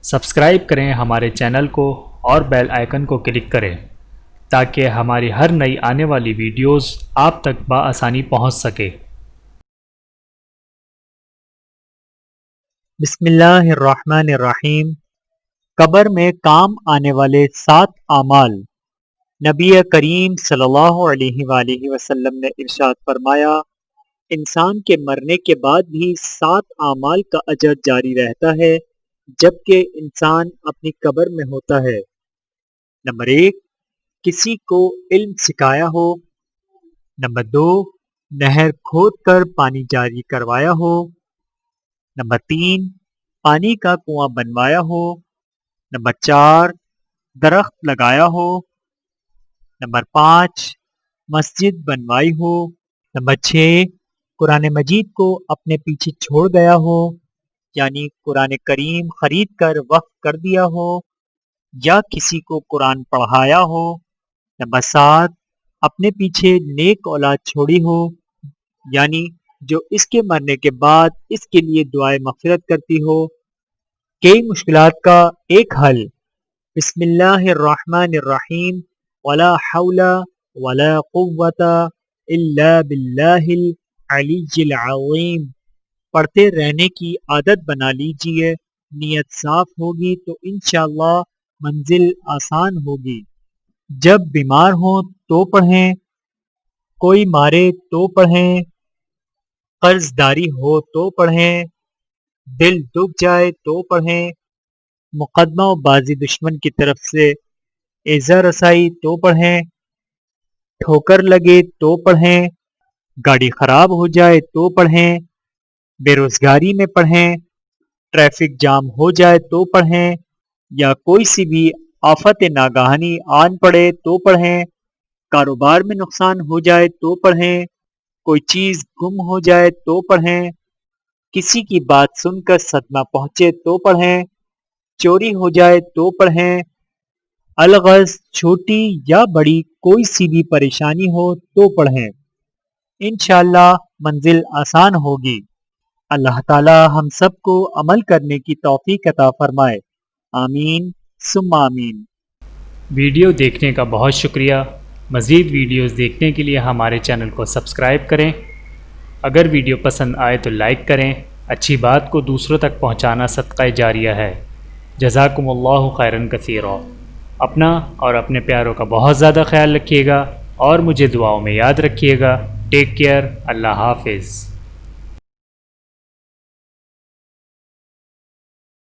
Subscribe کریں ہمارے channel کو اور بیل آئیکن کو کلک کریں تاکہ ہماری ہر نئی آنے والی ویڈیوز آپ تک بآسانی پہنچ سکے۔ بسم اللہ الرحمن الرحیم۔ قبر میں کام آنے والے 7 اعمال۔ نبی کریم صلی اللہ علیہ وآلہ وسلم نے ارشاد فرمایا، انسان کے مرنے کے بعد بھی 7 اعمال کا اجر جاری رہتا ہے جبکہ انسان اپنی قبر میں ہوتا ہے۔ نمبر 1، کسی کو علم سکھایا ہو۔ نمبر 2، نہر کھود کر پانی جاری کروایا ہو۔ نمبر 3، پانی کا کنواں بنوایا ہو۔ نمبر 4، درخت لگایا ہو۔ نمبر 5، مسجد بنوائی ہو۔ نمبر 6، قرآن مجید کو اپنے پیچھے چھوڑ گیا ہو، یعنی قرآن کریم خرید کر وقف کر دیا ہو یا کسی کو قرآن پڑھایا ہو۔ نمبر 7، اپنے پیچھے نیک اولاد چھوڑی ہو، یعنی جو اس کے مرنے کے بعد اس کے لیے دعائے مغفرت کرتی ہو۔ کئی مشکلات کا ایک حل۔ بسم اللہ الرحمن الرحیم، ولا حول ولا قوت الا باللہ العلی العظیم پڑھتے رہنے کی عادت بنا لیجئے۔ نیت صاف ہوگی تو انشاءاللہ منزل آسان ہوگی۔ جب بیمار ہوں تو پڑھیں، کوئی مارے تو پڑھیں، قرض داری ہو تو پڑھیں، دل دکھ جائے تو پڑھیں، مقدمہ و بازی دشمن کی طرف سے ایذا رسائی تو پڑھیں، ٹھوکر لگے تو پڑھیں، گاڑی خراب ہو جائے تو پڑھیں، بے روزگاری میں پڑھیں، ٹریفک جام ہو جائے تو پڑھیں، یا کوئی سی بھی آفت ناگہانی آن پڑے تو پڑھیں، کاروبار میں نقصان ہو جائے تو پڑھیں، کوئی چیز گم ہو جائے تو پڑھیں، کسی کی بات سن کر صدمہ پہنچے تو پڑھیں، چوری ہو جائے تو پڑھیں، الغرض چھوٹی یا بڑی کوئی سی بھی پریشانی ہو تو پڑھیں، انشاءاللہ منزل آسان ہوگی۔ اللہ تعالی ہم سب کو عمل کرنے کی توفیق عطا فرمائے، آمین ثم آمین۔ ویڈیو دیکھنے کا بہت شکریہ۔ مزید ویڈیوز دیکھنے کے لیے ہمارے چینل کو سبسکرائب کریں۔ اگر ویڈیو پسند آئے تو لائک کریں۔ اچھی بات کو دوسروں تک پہنچانا صدقہ جاریہ ہے۔ جزاکم اللہ خیرا کثیرا۔ اپنا اور اپنے پیاروں کا بہت زیادہ خیال رکھیے گا اور مجھے دعاؤں میں یاد رکھیے گا۔ Take care. اللہ حافظ۔